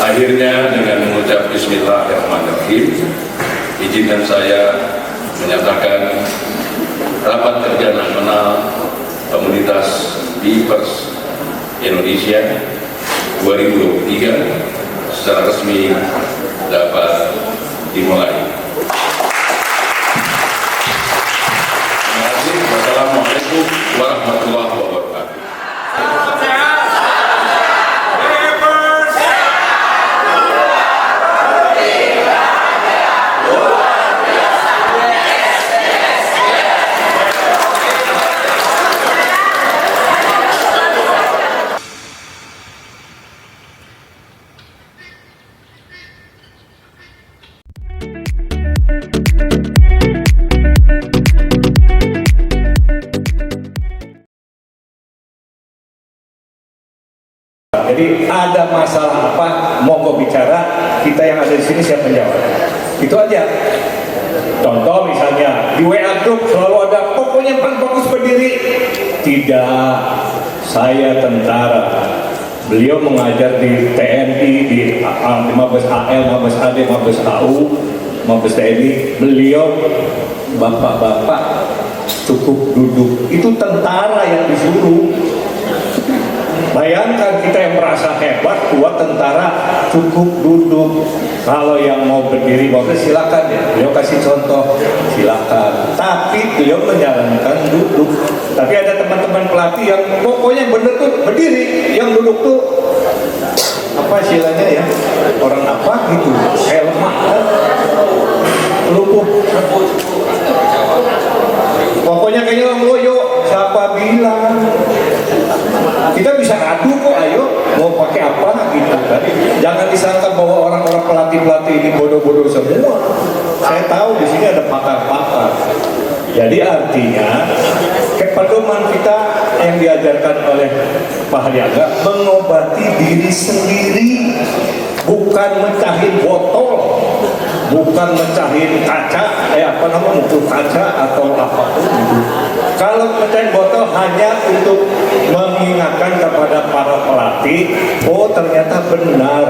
Akhirnya dengan mengucap Bismillahirrahmanirrahim, izinkan saya menyatakan rapat kerja nasional komunitas Bipers Indonesia 2023 secara resmi dapat dimulai. Terima kasih. Wassalamualaikum warahmatullahi wabarakatuh. Jadi ada masalah apa, monggo bicara, kita yang ada di sini siap menjawab. Itu aja. Contoh misalnya di WA group selalu ada pokoknya Pak Bagus berdiri. Tidak, saya tentara. Beliau mengajar di TNI, di Mabes AL, Mabes AD, Mabes AU, Mabes TNI. Beliau bapak-bapak cukup duduk. Itu tentara yang disuruh. Bayangkan kita yang merasa hebat, kuat tentara, cukup duduk. Kalau yang mau berdiri, mau silakan ya. Beliau kasih contoh, silakan. Tapi beliau menyarankan duduk. Tapi ada teman-teman pelatih yang pokoknya bener tuh berdiri, yang duduk tuh apa istilahnya ya? Orang apa gitu? Kayak lemah, lumpuh. Pokoknya kayaknya orang loyo. Siapa bilang? Kita bisa adu kok, ayo mau pakai apa gitu kan. Jangan disangka bahwa orang-orang pelatih-pelatih ini bodoh-bodoh semua. Saya tahu di sini ada pakar-pakar. Jadi artinya kepedoman kita yang diajarkan oleh Pak Hadiaga mengobati diri sendiri, bukan mecahin botol, bukan mecahin kaca, muncul kaca atau apapun gitu. Kalau mecahin botol hanya untuk mengingatkan kepada para pelatih, oh ternyata benar,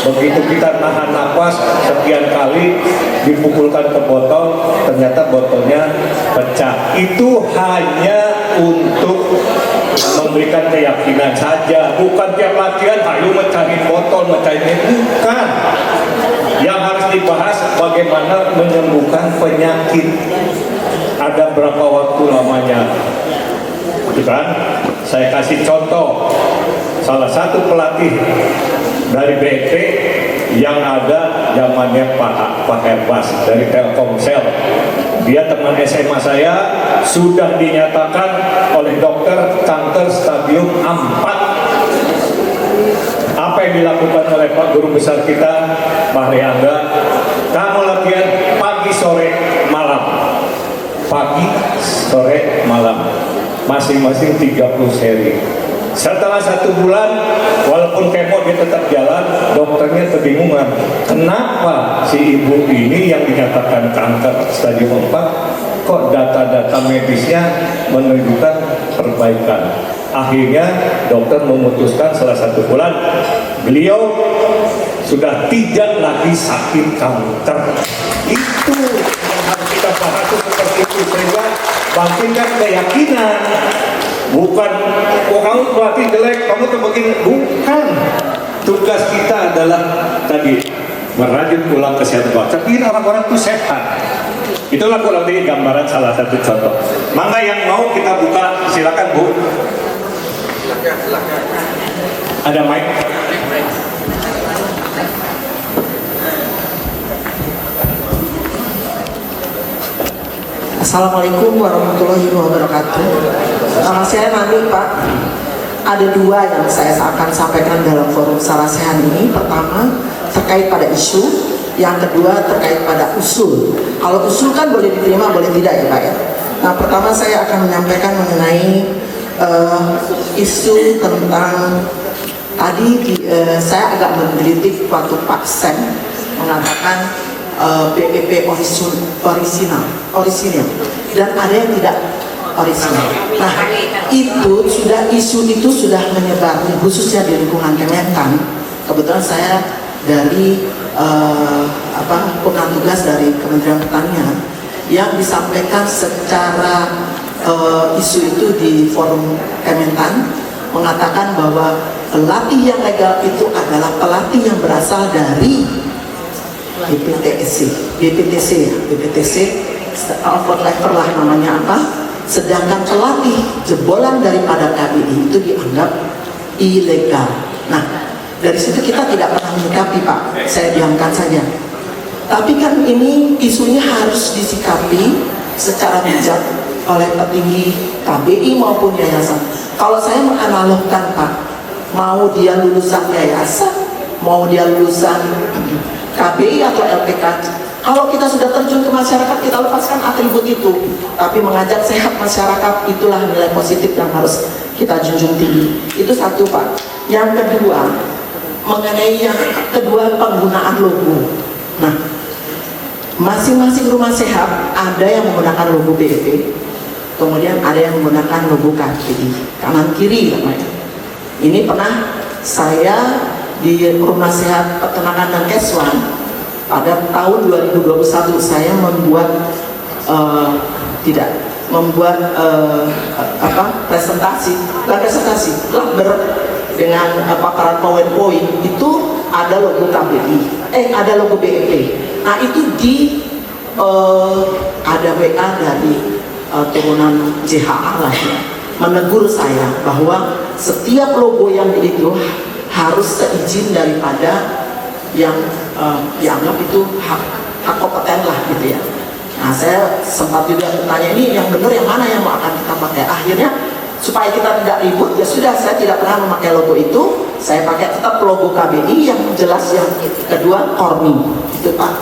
begitu kita nahan nafas sekian kali dipukulkan ke botol, ternyata botolnya pecah. Itu hanya untuk memberikan keyakinan saja, bukan tiap latihan ayo mecahin botol, mecahin ini, bukan. Yang harus dibahas bagaimana menyembuhkan penyakit. Ada berapa waktu lamanya, gitu kan? Saya kasih contoh, salah satu pelatih dari BNP yang ada zamannya Pak Herbas dari Telkomsel. Dia teman SMA saya, sudah dinyatakan oleh dokter kanker stadium 4. Apa yang dilakukan oleh Pak Guru Besar kita, Pak Hadiaga? Kamu latihan pagi, sore, malam. Pagi, sore, malam. Masing-masing 30 seri. Setelah 1 bulan, walaupun kemo dia tetap jalan, dokternya kebingungan. Kenapa si ibu ini yang dinyatakan kanker stadium 4, kok data-data medisnya menunjukkan perbaikan? Akhirnya dokter memutuskan setelah 1 bulan, beliau sudah tidak lagi sakit kanker. Itu yang harus kita bahas seperti itu, sehingga bangkitkan keyakinan. Bukan, oh kamu pelatih jelek, kamu tuh begini. Bukan. Tugas kita adalah tadi merajut ulang kesehatan bangsa. Bikin orang-orang itu sehat. Itulah kurang lebih gambaran salah satu contoh. Mangga yang mau kita buka, silakan Bu. Ada mic? Assalamualaikum warahmatullahi wabarakatuh. Nama saya Nani, Pak. Ada 2 yang saya akan sampaikan dalam forum Salah Sehat ini. Pertama, terkait pada isu. Yang kedua, terkait pada usul. Kalau usul kan boleh diterima, boleh tidak ya Pak ya. Nah, pertama saya akan menyampaikan mengenai isu tentang tadi saya agak menggelitik waktu Pak Sem mengatakan BPP orisinal dan ada yang tidak orisinal. Nah, isu itu sudah menyebar khususnya di lingkungan Kementan. Kebetulan saya dari pimpinan tugas dari Kementerian Pertanian yang disampaikan secara isu itu di forum Kementan, mengatakan bahwa pelatih yang legal itu adalah pelatih yang berasal dari BPTC, Alfred Lever lah namanya apa. Sedangkan pelatih jebolan daripada KBI itu dianggap ilegal. Nah, dari situ kita tidak pernah menyikapi, Pak. Saya diamkan saja. Tapi kan ini isunya harus disikapi secara bijak oleh petinggi KBI maupun yayasan. Kalau saya menganalogkan, Pak, mau dia lulusan yayasan, mau dia lulusan KBI atau LPK, kalau kita sudah terjun ke masyarakat, kita lepaskan atribut itu. Tapi mengajak sehat masyarakat, itulah nilai positif yang harus kita junjung tinggi. Itu satu, Pak. Yang kedua, mengenai yang kedua, penggunaan logo. Nah, masing-masing rumah sehat ada yang menggunakan logo BEP, kemudian ada yang menggunakan logo KBI, kanan kiri namanya. Ini pernah saya di Rumah Sehat Peternakan dan Keswan pada tahun 2021 saya membuat presentasi dengan paparan PowerPoint, itu ada logo KBI, ada logo BEP. Nah itu ada WA dari turunan JHA lah ya, menegur saya bahwa setiap logo yang itu harus seizin daripada yang dianggap itu hak kompeten lah gitu ya. Nah saya sempat juga bertanya, ini yang benar yang mana yang mau akan kita pakai. Akhirnya supaya kita tidak ribut, ya sudah, saya tidak pernah memakai logo itu. Saya pakai tetap logo KBI yang jelas. Yang kedua Kormi, itu Pak.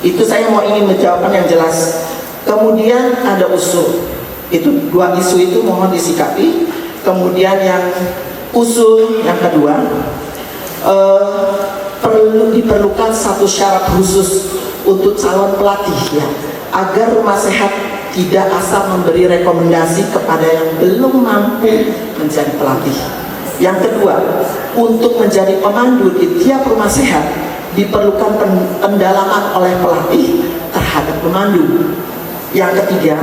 Itu saya mau ingin menjawabkan yang jelas. Kemudian ada usul, itu dua isu itu mohon disikapi. Kemudian yang usul yang kedua, diperlukan satu syarat khusus untuk calon pelatih ya, agar rumah sehat tidak asal memberi rekomendasi kepada yang belum mampu menjadi pelatih. Yang kedua, untuk menjadi pemandu di tiap rumah sehat diperlukan pendalaman oleh pelatih terhadap pemandu. Yang ketiga,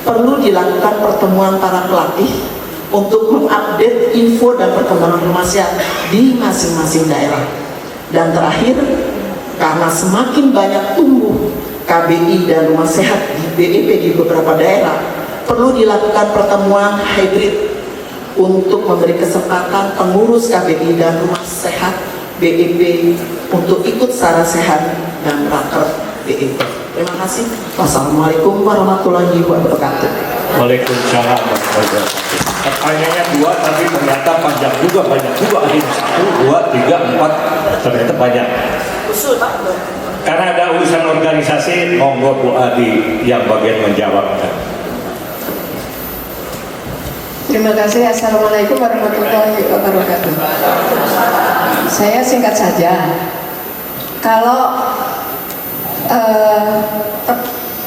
perlu dilakukan pertemuan para pelatih untuk mengupdate info dan perkembangan rumah sehat di masing-masing daerah. Dan terakhir, karena semakin banyak tumbuh KBI dan rumah sehat di BEP di beberapa daerah, perlu dilakukan pertemuan hybrid untuk memberi kesempatan pengurus KBI dan rumah sehat BEP untuk ikut secara sehat dan raker BEP. Terima kasih. Wassalamualaikum warahmatullahi wabarakatuh. Waalaikumsalam warahmatullahi wabarakatuh. Pertanyaannya dua, tapi ternyata panjang juga, banyak juga. Ini 1, 2, 3, 4, ternyata banyak. Usul Pak. Karena ada urusan organisasi, monggo Bu Adi yang bagian menjawab. Terima kasih. Assalamualaikum warahmatullahi wabarakatuh. Saya singkat saja. Kalau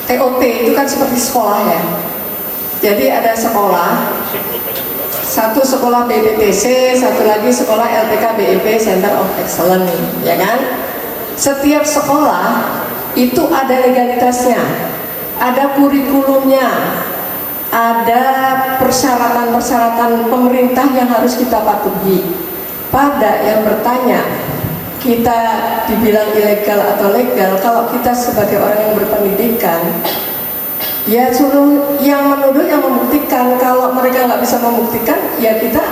TOT itu kan seperti sekolah ya. Jadi ada sekolah, satu sekolah BPTC, satu lagi sekolah LTK BEP Center of Excellence, ya kan? Setiap sekolah itu ada legalitasnya, ada kurikulumnya, ada persyaratan-persyaratan pemerintah yang harus kita patuhi. Pada yang bertanya, kita dibilang ilegal atau legal, kalau kita sebagai orang yang berpendidikan, ya suruh yang menuduh yang membuktikan. Kalau mereka nggak bisa membuktikan, ya kita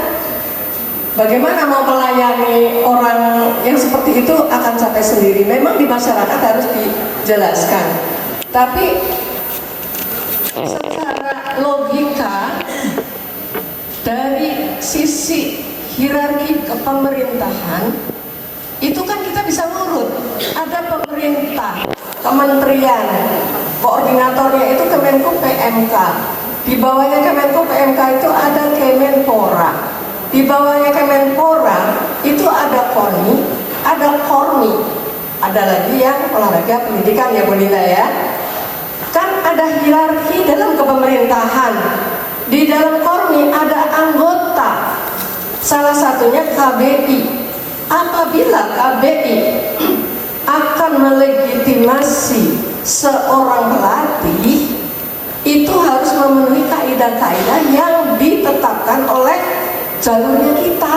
bagaimana mau melayani orang yang seperti itu, akan sampai sendiri. Memang di masyarakat harus dijelaskan, tapi secara logika dari sisi hierarki kepemerintahan itu kan kita bisa ngurut. Ada pemerintah, kementerian, koordinatornya itu Kemenko PMK, di bawahnya Kemenko PMK itu ada Kemenpora, di bawahnya Kemenpora itu ada KONI, ada KORMI, ada lagi yang olahraga pendidikan ya Bu Linda ya. Kan ada hierarki dalam kepemerintahan. Di dalam KORMI ada anggota, salah satunya KBI. Apabila KBI legitimasi seorang pelatih itu harus memenuhi kaidah-kaidah yang ditetapkan oleh jalurnya kita.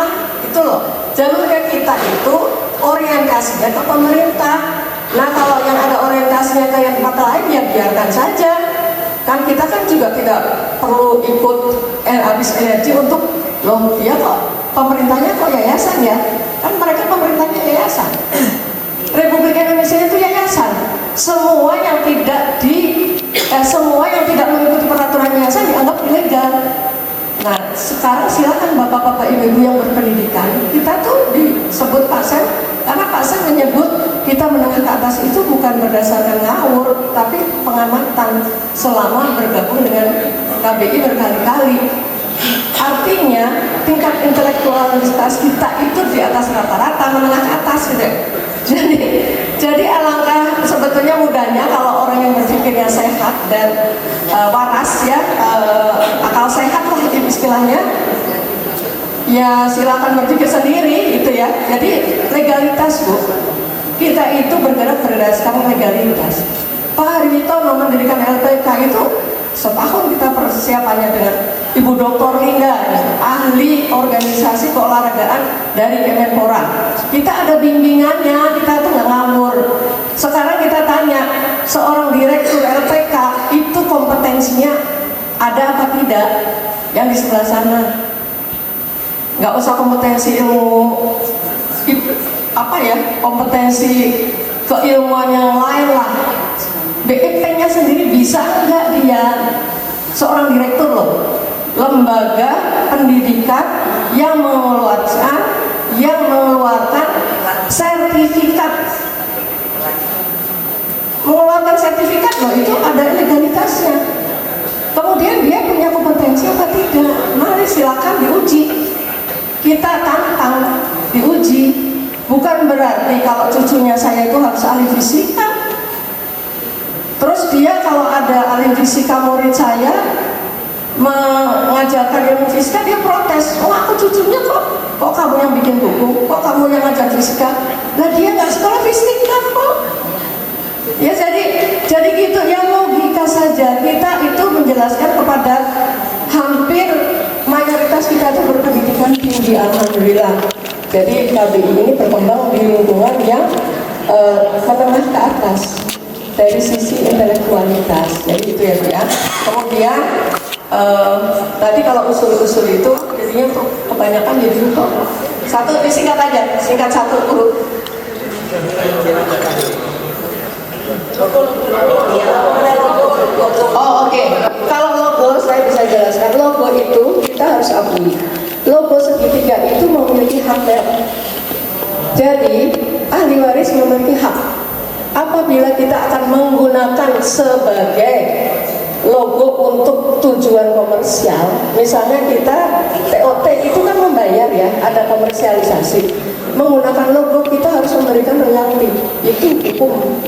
Itu loh, jalurnya kita itu orientasinya ke pemerintah. Nah kalau yang ada orientasinya ke yang tempat lain ya biarkan saja. Kan kita kan juga tidak perlu ikut habis energi untuk loh dia kok pemerintahnya kok yayasan ya. Kan mereka pemerintahnya yayasan. Republik Indonesia itu yayasan. Semua yang tidak mengikuti peraturan yayasan dianggap ilegal. Nah, sekarang silakan bapak-bapak ibu-ibu yang berpendidikan, kita tuh disebut Pasen karena Pasen menyebut kita menengah ke atas itu bukan berdasarkan ngawur, tapi pengamatan selama bergabung dengan KBI berkali-kali. Artinya tingkat intelektualitas kita itu di atas rata-rata, menengah ke atas gitu. Jadi alangkah sebetulnya mudahnya kalau orang yang berpikirnya sehat dan waras ya, akal sehat lah istilahnya, ya silakan berpikir sendiri gitu ya. Jadi legalitas Bu, kita itu bergerak berdasarkan legalitas. Pak Harwito mendirikan LPK itu setahun kita persiapannya dengan Ibu Dr. Linda, ahli organisasi keolahragaan dari Kemenpora. Kita ada bimbingannya, kita tuh nggak ngawur. Sekarang kita tanya, seorang direktur LPK itu kompetensinya ada apa tidak? Yang di sebelah sana, nggak usah kompetensi ilmu kompetensi keilmuan yang lain lah. BEP-nya sendiri bisa enggak dia seorang direktur loh, lembaga pendidikan yang mengeluarkan sertifikat loh, itu ada legalitasnya. Kemudian dia punya kompetensi apa tidak? Mari silakan diuji, kita tantang, diuji. Bukan berarti kalau cucunya saya itu harus ahli fisika. Terus dia kalau ada ahli fisika murid saya mengajarkan ilmu fisika, dia protes. Oh aku cucunya kok kamu yang bikin buku, kok kamu yang ngajar fisika? Lah dia nggak sekolah fisika kok. Ya jadi gitu ya, logika saja. Kita itu menjelaskan kepada hampir mayoritas kita itu berpendidikan tinggi, alhamdulillah. Jadi KBI ini berkembang di lingkungan yang menengah ke atas dari sisi intelektualitas. Jadi itu ya Bu ya. Kemudian tadi kalau usul-usul itu jadinya kebanyakan jadi lupa. Satu disingkat aja, singkat satu urut. Oh oke. Kalau logo saya bisa jelaskan. Logo itu kita harus akui. Logo segitiga itu memiliki hak merek. Jadi ahli waris memiliki hak. Apabila kita akan menggunakan sebagai logo untuk tujuan komersial, misalnya kita TOT itu kan membayar ya, ada komersialisasi. Menggunakan logo kita harus memberikan royalti, itu hukum,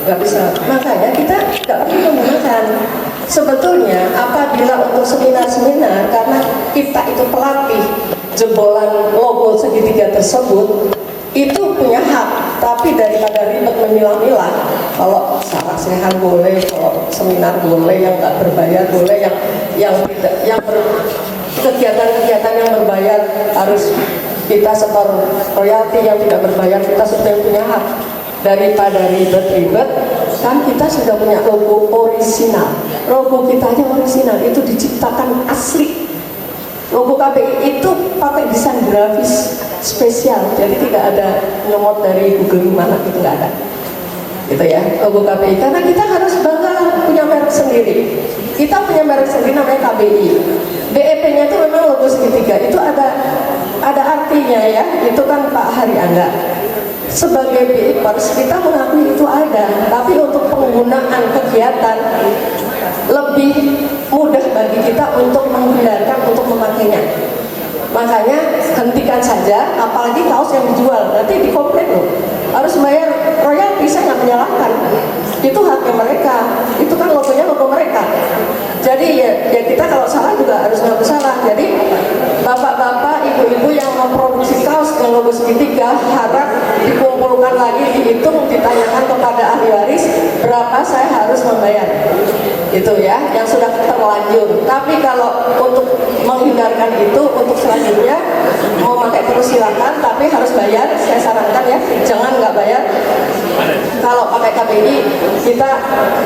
nggak bisa. Makanya kita nggak perlu menggunakan. Sebetulnya apabila untuk seminar-seminar, karena kita itu pelatih jebolan logo segitiga tersebut, itu punya hak. Tapi daripada ribet memilah-milah, kalau sarah-sehan boleh, kalau seminar boleh, yang nggak berbayar boleh, kegiatan-kegiatan yang berbayar harus kita setor royalti, yang tidak berbayar kita sudah punya hak. Daripada ribet-ribet, kan kita sudah punya logo orisinal. Logo kita aja orisinal, itu diciptakan asli. Logo KBI itu pakai desain grafis spesial, jadi tidak ada nyomot dari Google mana, itu nggak ada. Gitu ya, logo KBI. Karena kita harus bangga punya merek sendiri. Kita punya merek sendiri namanya KBI. BEP-nya itu memang logo segitiga. Itu ada artinya ya. Itu kan Pak Hari Angga. Sebagai BIPers kita mengakui itu ada, tapi untuk penggunaan kegiatan lebih mudah bagi kita untuk menghindarkan untuk memakainya. Makanya hentikan saja, apalagi kaos yang dijual nanti dikomplain loh, harus bayar royalti. Saya nggak menyalahkan, itu haknya mereka, itu kan logonya logo mereka. Jadi ya kita kalau salah juga harus ngaku salah. Jadi bapak-bapak, ibu-ibu yang memproduksi kaos yang logo segitiga harap dikumpulkan lagi, dihitung, ditanyakan kepada ahli waris jelas saya harus membayar itu ya yang sudah terlanjur. Tapi kalau untuk menghindarkan itu, untuk selanjutnya mau pakai terus silakan, tapi harus bayar. Saya sarankan ya, jangan nggak bayar. Kalau pakai KBI kita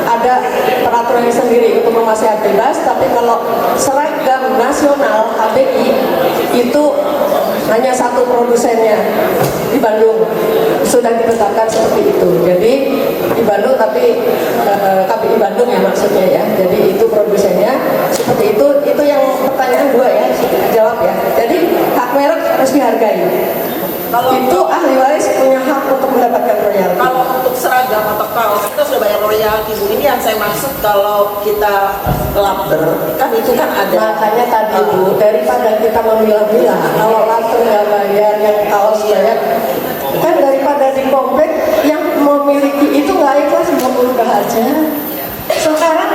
ada peraturannya sendiri untuk rumah sehat bebas, tapi kalau seragam nasional KBI itu hanya satu produsennya di Bandung, sudah ditetapkan seperti itu. Jadi di Bandung, tapi KBI Bandung ya maksudnya ya. Jadi itu produsennya seperti itu. Itu yang pertanyaan dua ya, jawab ya. Jadi hak merek harus dihargai. Kalau Itu ahli waris punya hak untuk mendapatkan royalti. Kalau untuk seragam atau kaos kita sudah bayar royalti, Bu. Ini yang saya maksud kalau kita labber kan itu kan ada. Makanya tadi Bu, daripada kita memilah-milah, kalau langsung nggak bayar, yang kaos bayar, kan daripada di komplek yang memiliki itu nggak ikhlas udah aja. Sekarang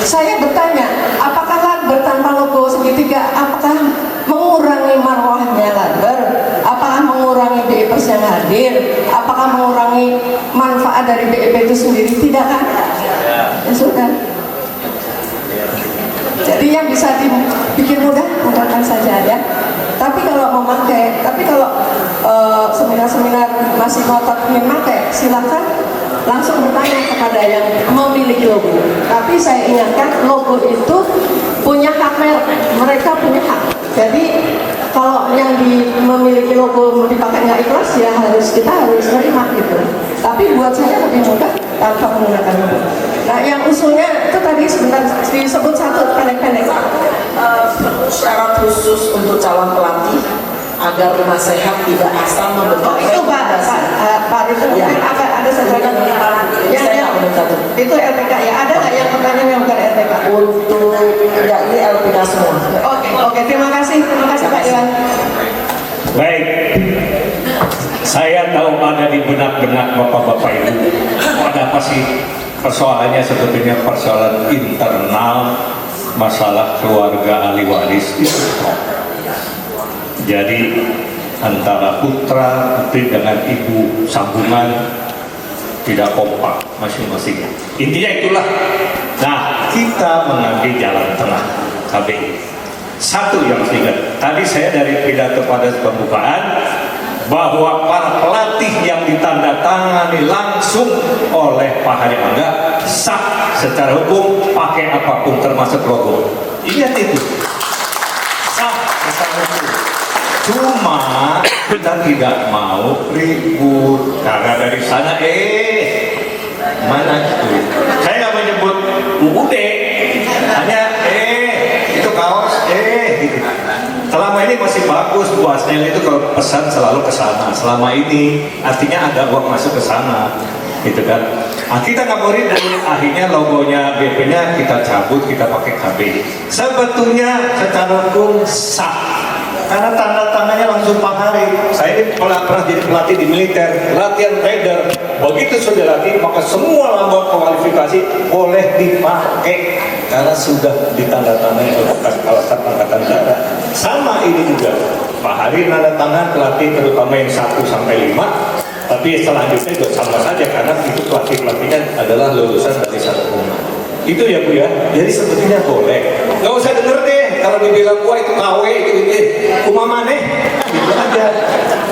saya bertanya, apakah labber tanpa logo segitiga, apakah mengurangi marwahnya labber? Apakah mengurangi BIPers yang hadir? Apakah mengurangi manfaat dari BIP itu sendiri? Tidak kan? Ya sudah. Jadi yang bisa dibikin mudah, mudahkan saja ya. Tapi kalau memakai, tapi kalau seminar-seminar masih ngotot ingin pakai, silakan langsung bertanya kepada yang memiliki logo. Tapi saya ingatkan, logo itu punya hak merek, mereka punya hak. Jadi kalau yang memiliki logo mau dipakai nggak ikhlas ya kita harus terima gitu. Tapi buat saya lebih mudah tanpa menggunakan logo. Nah yang usulnya itu tadi sebentar disebut satu pendek-pendek. Perlu syarat khusus untuk calon pelatih agar rumah sehat tidak asal membentuk. Itu Pak itu Ya. mungkin ada sesuatu yang itu LPK ya. Ada nggak yang pertanyaan yang bukan LPK? Untuk ya ini LPK semua. Oke, terima kasih Pak Iwan. Baik, saya tahu ada di benak-benak bapak-bapak itu ada apa sih persoalannya, sebetulnya persoalan internal, masalah keluarga ahli waris itu. Jadi antara putra putri dengan ibu sambungan tidak kompak masing-masing. Intinya itulah. Nah, kita mengambil jalan tengah KBI. Satu yang harus diingat, tadi saya dari pidato pada pembukaan bahwa para pelatih yang ditandatangani langsung oleh Pak Hari Mangga sah secara hukum pakai apapun termasuk logo. Ingat itu, sah secara hukum. Cuma kita tidak mau ribut karena dari sana mana itu? Saya nggak menyebut UUD, hanya itu kaos gitu. Selama ini masih bagus Bu Asnel itu kalau pesan selalu ke sana. Selama ini artinya ada uang masuk ke sana, gitu kan. Nah, kita nggak mau ribut, akhirnya logonya BP-nya kita cabut, kita pakai KB. Sebetulnya secara hukum sah. Karena tanda tangannya langsung Pak Hari. Saya ini pernah jadi pelatih di militer, latihan trader. Begitu sudah latih, maka semua lambang kualifikasi boleh dipakai karena sudah ditandatangani oleh Kepala Staf Angkatan Darat. Sama ini juga, Pak Hari tanda tangan pelatih terutama yang 1 sampai 5. Tapi selanjutnya juga sama saja karena itu pelatih-pelatihnya adalah lulusan dari satu rumah. Itu ya Bu ya. Jadi sebetulnya boleh. Gak usah denger deh kalau dibilang gua itu KW gitu. Kumamane gitu aja.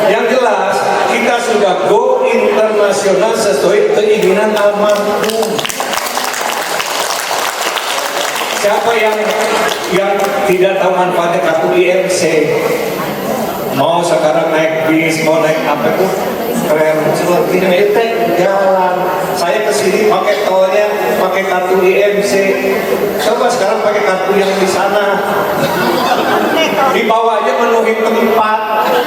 Yang jelas kita sudah go internasional sesuai keinginan almarhum. Siapa yang tidak tahu manfaatnya kartu IMC? Mau sekarang naik bis, mau naik apa tuh? Keren, seperti ini jalan. Saya kesini pakai tolnya, pakai kartu IMC. Coba sekarang pakai kartu yang di sana. Dibawa aja menuhi tempat,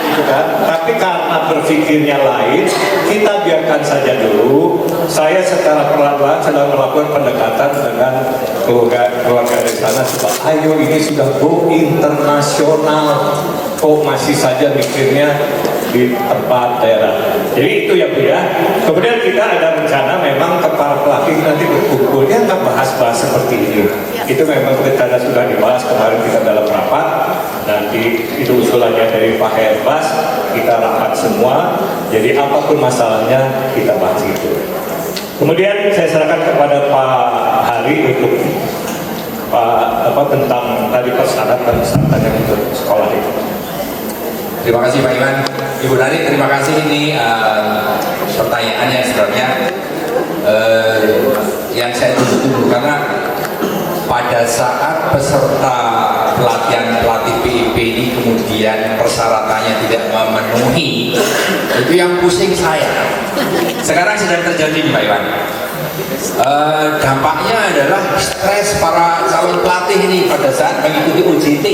gitu kan? Tapi karena berpikirnya lain, kita biarkan saja dulu. Saya secara perlahan sedang melakukan pendekatan dengan keluarga dari sana. Coba, ayo ini sudah go internasional. Kok masih saja mikirnya di tempat daerah. Jadi itu ya Bu ya. Kemudian kita ada rencana memang ke para pelatih nanti berkumpulnya nggak bahas-bahas seperti ini. Itu memang kita sudah dibahas kemarin kita dalam rapat. Nanti itu usulannya dari Pak Herbas, kita rapat semua. Jadi apapun masalahnya kita bahas itu. Kemudian saya serahkan kepada Pak Hari untuk tentang tadi persyaratan untuk sekolah itu. Terima kasih Pak Iwan. Ibu Nari, terima kasih. Ini pertanyaannya sebenarnya yang saya tunggu karena pada saat peserta pelatihan pelatih PIP ini kemudian persyaratannya tidak memenuhi, itu yang pusing saya. Sekarang sedang terjadi Pak Iwan. Dampaknya adalah stres para calon pelatih ini pada saat mengikuti UJT,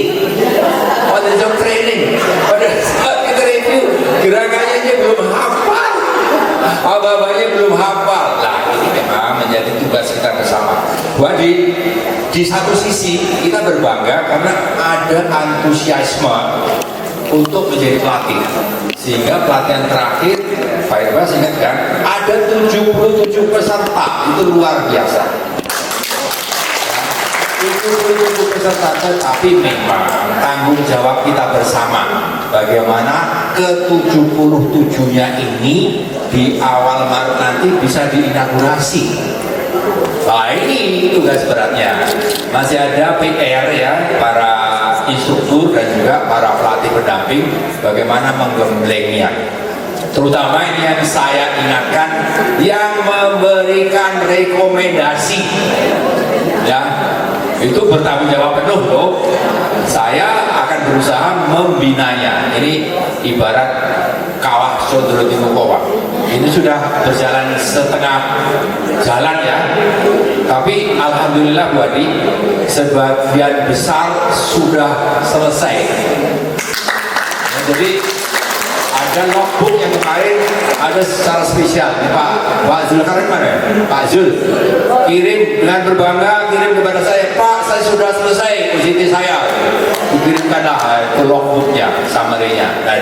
pada job training, pada saat kita review gerakannya aja belum hafal, abah-abahnya belum hafal. Nah ini memang menjadi tugas kita bersama. Bahwa di satu sisi kita berbangga karena ada antusiasme untuk menjadi pelatih, sehingga pelatihan terakhir Pak Irbas ingat kan, ada 77 peserta, itu luar biasa. 77 peserta, tapi memang tanggung jawab kita bersama bagaimana ke-77-nya ini di awal Maret nanti bisa diinaugurasi. Nah ini tugas beratnya. Masih ada PR ya, para instruktur dan juga para pelatih pendamping bagaimana menggemblengnya. Terutama ini yang saya ingatkan, yang memberikan rekomendasi ya, itu bertanggung jawab penuh loh. Saya akan berusaha membinanya. Ini ibarat kawah Condro Timukowa. Ini sudah berjalan setengah jalan ya, tapi alhamdulillah Bu Adi, sebagian besar sudah selesai. Ya, jadi ada logbook yang kemarin ada secara spesial. Pak Zulkarnain mana? Pak Zul kirim dengan berbangga, kirim kepada saya, Pak saya sudah selesai UJT saya. Dikirimkanlah ke logbooknya, summary-nya. Dan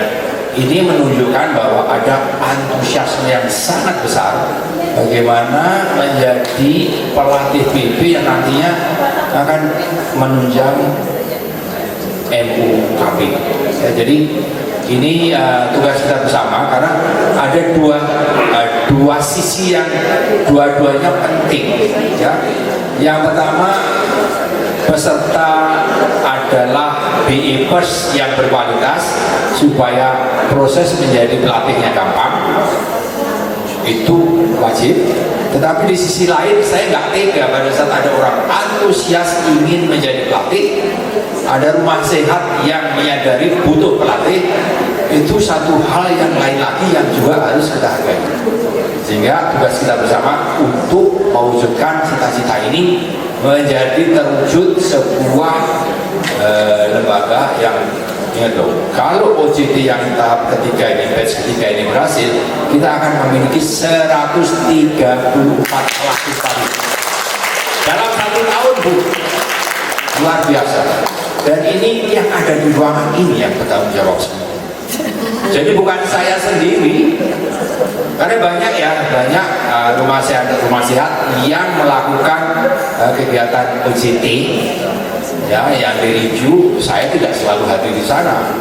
ini menunjukkan bahwa ada antusiasme yang sangat besar bagaimana menjadi pelatih PP yang nantinya akan menunjang MUKP. Ya, jadi ini tugas kita bersama karena ada dua sisi yang dua-duanya penting. Ya. Yang pertama, peserta adalah BE-pers yang berkualitas supaya proses menjadi pelatihnya gampang, itu wajib. Tetapi di sisi lain saya nggak tega pada saat ada orang antusias ingin menjadi pelatih, ada rumah sehat yang menyadari butuh pelatih, itu satu hal yang lain lagi yang juga harus kita hargai. Sehingga tugas kita bersama untuk mewujudkan cita-cita ini menjadi terwujud sebuah lembaga yang, ingat loh, kalau OJT yang tahap ketiga ini, batch ketiga ini berhasil, kita akan memiliki 134 pelatih baru dalam 1 tahun Bu, luar biasa. Dan ini yang ada di ruangan ini yang bertanggung jawab semua. Jadi bukan saya sendiri, karena banyak rumah sehat yang melakukan kegiatan OJT ya, yang direview. Saya tidak selalu hadir di sana.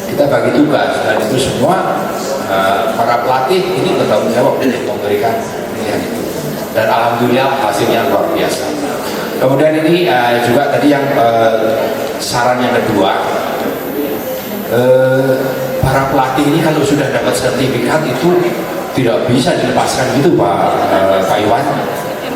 Kita bagi tugas dan itu semua para pelatih ini bertanggung jawab untuk memberikan pilihan itu. Dan alhamdulillah hasilnya luar biasa. Kemudian ini juga tadi yang saran yang kedua, para pelatih ini kalau sudah dapat sertifikat itu tidak bisa dilepaskan gitu Pak Iwan,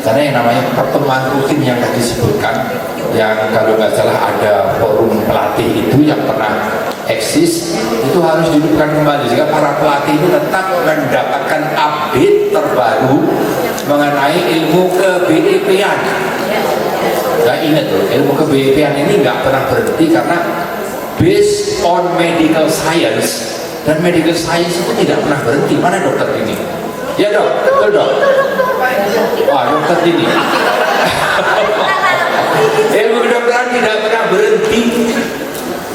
karena yang namanya pertemuan rutin yang tadi disebutkan, yang kalau nggak salah ada forum pelatih itu yang pernah eksis, itu harus dihidupkan kembali sehingga para pelatih itu tetap mendapatkan update terbaru mengenai ilmu ke-BIP-an. Nah ingat loh, ilmu ke-BIP-an ini nggak pernah berhenti karena based on medical science, dan medical science itu tidak pernah berhenti. Mana dokter ini? Ya dok, betul dok. Wah dokter ini. Ilmu kedokteran tidak pernah berhenti.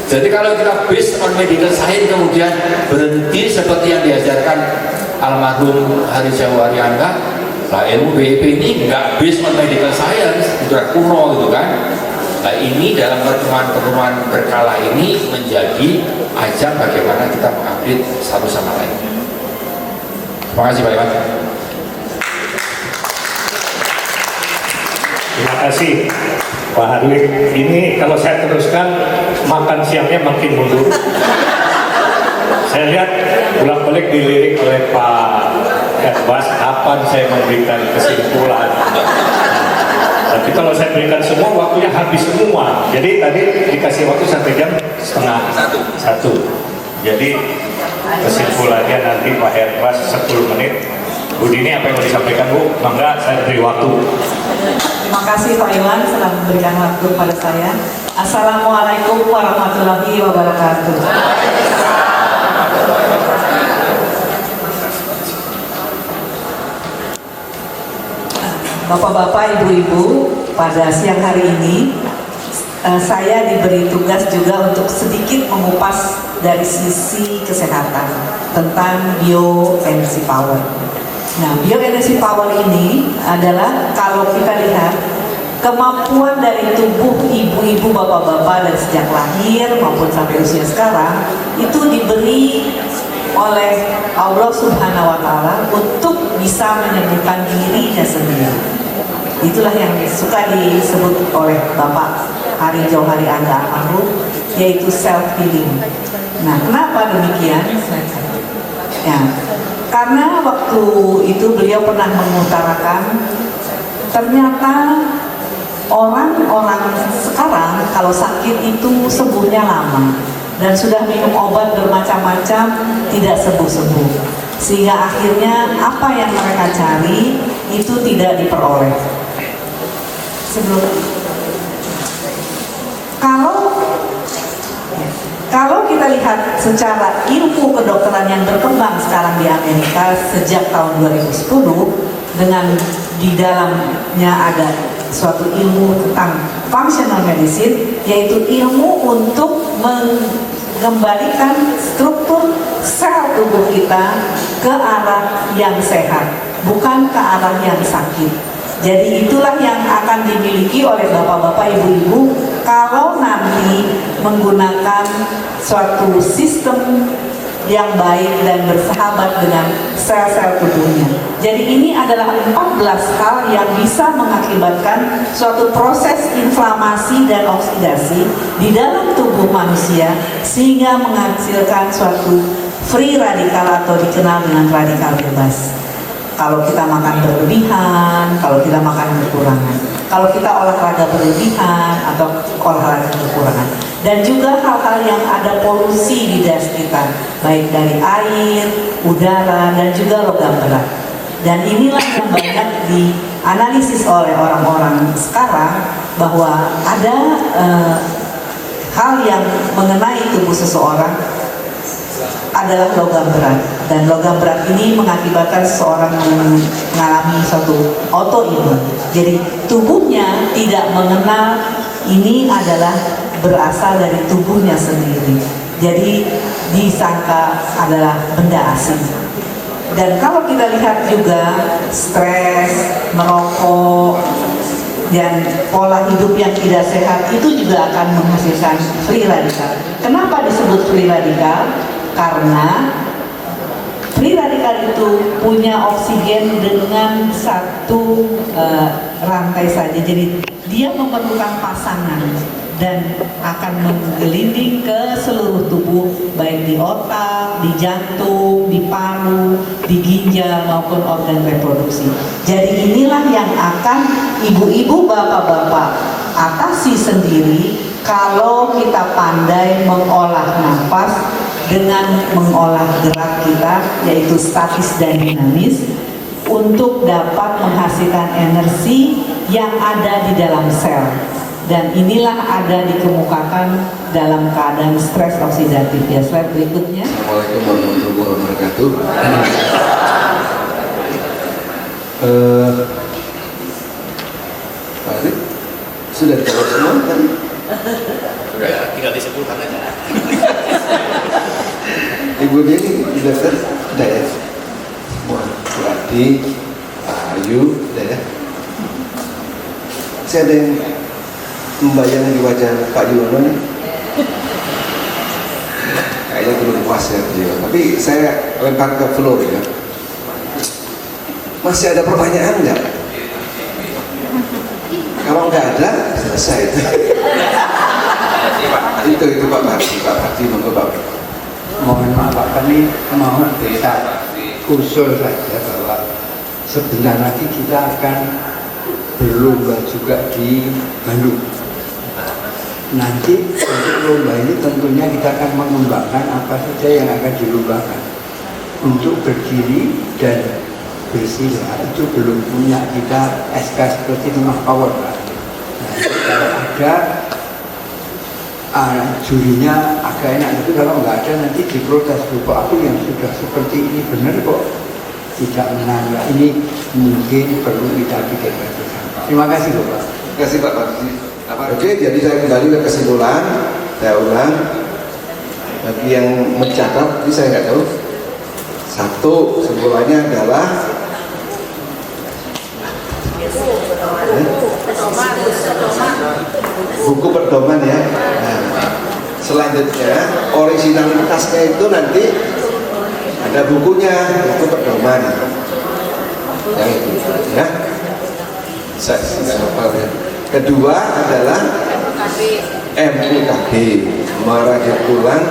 Jadi kalau kita based on medical science kemudian berhenti seperti yang diajarkan almarhum Hari Jawari Angga, nah ilmu BIP ini nggak based on medical science, sudah kuno gitu kan. Nah ini dalam pertemuan berkala ini menjadi ajang bagaimana kita mengupdate satu sama lain. Terima kasih Pak Iwan. Terima kasih Pak Harwin. Ini kalau saya teruskan makan siangnya makin mundur. Saya lihat bolak-balik dilirik oleh Pak Kerbas, kapan saya memberikan kesimpulan. Tapi kalau saya berikan semua, waktunya habis semua. Jadi tadi dikasih waktu sampai jam setengah satu. Jadi kesimpulannya nanti Pak Herbas 10 menit. Bu Dini, apa yang mau disampaikan Bu? Mangga saya beri waktu. Terima kasih Pak Iwan telah memberikan waktu pada saya. Assalamualaikum warahmatullahi wabarakatuh. Bapak-bapak, ibu-ibu, pada siang hari ini saya diberi tugas juga untuk sedikit mengupas dari sisi kesehatan tentang bioenergy power. Nah, bioenergy power ini adalah kalau kita lihat kemampuan dari tubuh ibu-ibu, bapak-bapak dari sejak lahir maupun sampai usia sekarang itu diberi oleh Allah Subhanahu wa Ta'ala untuk bisa menyembuhkan dirinya sendiri. Itulah yang suka disebut oleh Bapak Hari Johari Anda almarhum, yaitu self healing. Nah, kenapa demikian? Ya, karena waktu itu beliau pernah mengutarakan ternyata orang-orang sekarang kalau sakit itu sembuhnya lama dan sudah minum obat bermacam-macam tidak sembuh-sembuh, sehingga akhirnya apa yang mereka cari itu tidak diperoleh. Kalau kita lihat secara ilmu kedokteran yang berkembang sekarang di Amerika sejak tahun 2010, dengan di dalamnya ada suatu ilmu tentang functional medicine, yaitu ilmu untuk mengembalikan struktur sel tubuh kita ke arah yang sehat, bukan ke arah yang sakit. Jadi itulah yang akan dimiliki oleh bapak-bapak, ibu-ibu kalau nanti menggunakan suatu sistem yang baik dan bersahabat dengan sel-sel tubuhnya. Jadi ini adalah 14 hal yang bisa mengakibatkan suatu proses inflamasi dan oksidasi di dalam tubuh manusia sehingga menghasilkan suatu free radikal atau dikenal dengan radikal bebas. Kalau kita makan berlebihan, kalau kita makan kekurangan, kalau kita olahraga berlebihan atau olahraga kekurangan, dan juga hal-hal yang ada polusi di sekitar, baik dari air, udara, dan juga logam berat. Dan inilah yang banyak dianalisis oleh orang-orang sekarang, bahwa ada hal yang mengenai tubuh seseorang adalah logam berat, dan logam berat ini mengakibatkan seseorang mengalami suatu autoimun. Jadi tubuhnya tidak mengenal ini adalah berasal dari tubuhnya sendiri. Jadi disangka adalah benda asing. Dan kalau kita lihat juga stres, merokok, dan pola hidup yang tidak sehat itu juga akan menghasilkan free radikal. Kenapa disebut free radikal? Karena free radikal itu punya oksigen dengan satu rantai saja, jadi dia memerlukan pasangan dan akan menggelinding ke seluruh tubuh, baik di otak, di jantung, di paru, di ginjal maupun organ reproduksi. Jadi inilah yang akan ibu-ibu, bapak-bapak atasi sendiri kalau kita pandai mengolah nafas dengan mengolah gerak kita, yaitu statis dan dinamis, untuk dapat menghasilkan energi yang ada di dalam sel. Dan inilah ada dikemukakan dalam keadaan stres oksidatif. Ya, slide berikutnya. Assalamualaikum warahmatullahi wabarakatuh. Pak Arik, sudah dijawab semua kan? Sudah, tinggal disimpulkan aja. Ibu Deni sudah sudah ya? Semua. Berarti Pak Ayu sudah ya? Saya ada yang membayang di wajah Pak Yuwono nih. Kayaknya belum puas ya beliau. Tapi saya lempar ke floor ya. Masih ada pertanyaan nggak? Kalau nggak ada, selesai. Itu Pak Parti, monggo Pak. Mohon maaf Pak, kami mohon bisa usul saja bahwa sebentar lagi kita akan berlomba juga di Bandung. Nanti untuk lomba ini tentunya kita akan mengembangkan apa saja yang akan dilombakan. Untuk berdiri dan bersila itu belum punya kita SK seperti rumah power Pak. Nah, kalau ada jurinya agak enak, tapi kalau nggak ada nanti diprotes. Kok aku yang sudah seperti ini benar kok tidak menang. Ini mungkin perlu kita pikirkan bersama. Terima kasih Bapak. Terima kasih Pak Parti. Oke, jadi saya kembali ke kesimpulan. Saya ulang, bagi yang mencatat, ini saya nggak tahu. Satu, kesimpulannya adalah buku pedoman ya. Nah, selanjutnya originalitasnya itu nanti ada bukunya, buku pedoman. Yang itu ya. Ya. Kedua adalah MUKB, Merangkulan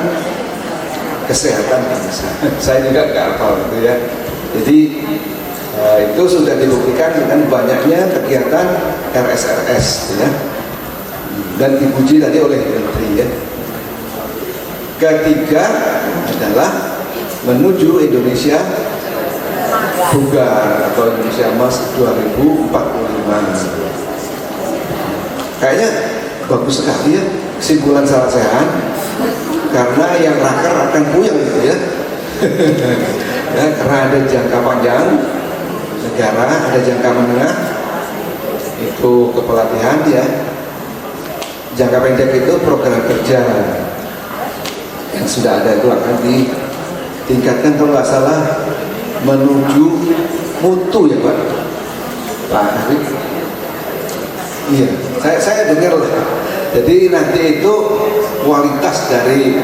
Kesehatan Bangsa. Saya juga nggak hafal gitu ya. Jadi itu sudah dibuktikan dengan banyaknya kegiatan RSRS ya. Dan dipuji tadi oleh Menteri ya. Ketiga adalah menuju Indonesia Bugar atau Indonesia Emas 2045. Kayaknya bagus sekali ya kesimpulan Salah Sehat, karena yang raker akan puyeng gitu ya. Ya, karena ada jangka panjang negara, ada jangka menengah itu kepelatihan ya, jangka pendek itu program kerja yang sudah ada itu akan ditingkatkan kalau nggak salah menuju mutu ya Pak Arif. Iya, saya dengar lah. Jadi nanti itu kualitas dari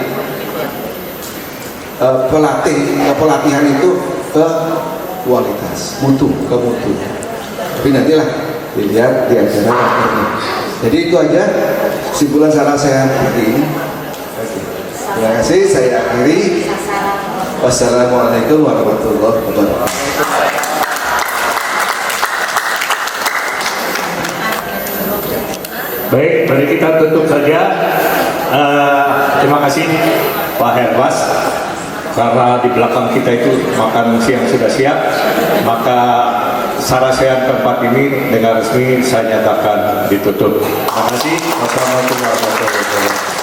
pelatihan itu ke kualitas, mutu ke mutu. Tapi nantilah dilihat di acara ini. Jadi itu aja kesimpulan Salah Sehat hari ini. Terima kasih, saya akhiri. Wassalamualaikum warahmatullahi wabarakatuh. Baik, mari kita tutup saja. Terima kasih Pak Herwas, karena di belakang kita itu makan siang sudah siap, maka Salah Sehat tempat ini dengan resmi saya nyatakan ditutup. Terima kasih. Wassalamualaikum warahmatullahi wabarakatuh.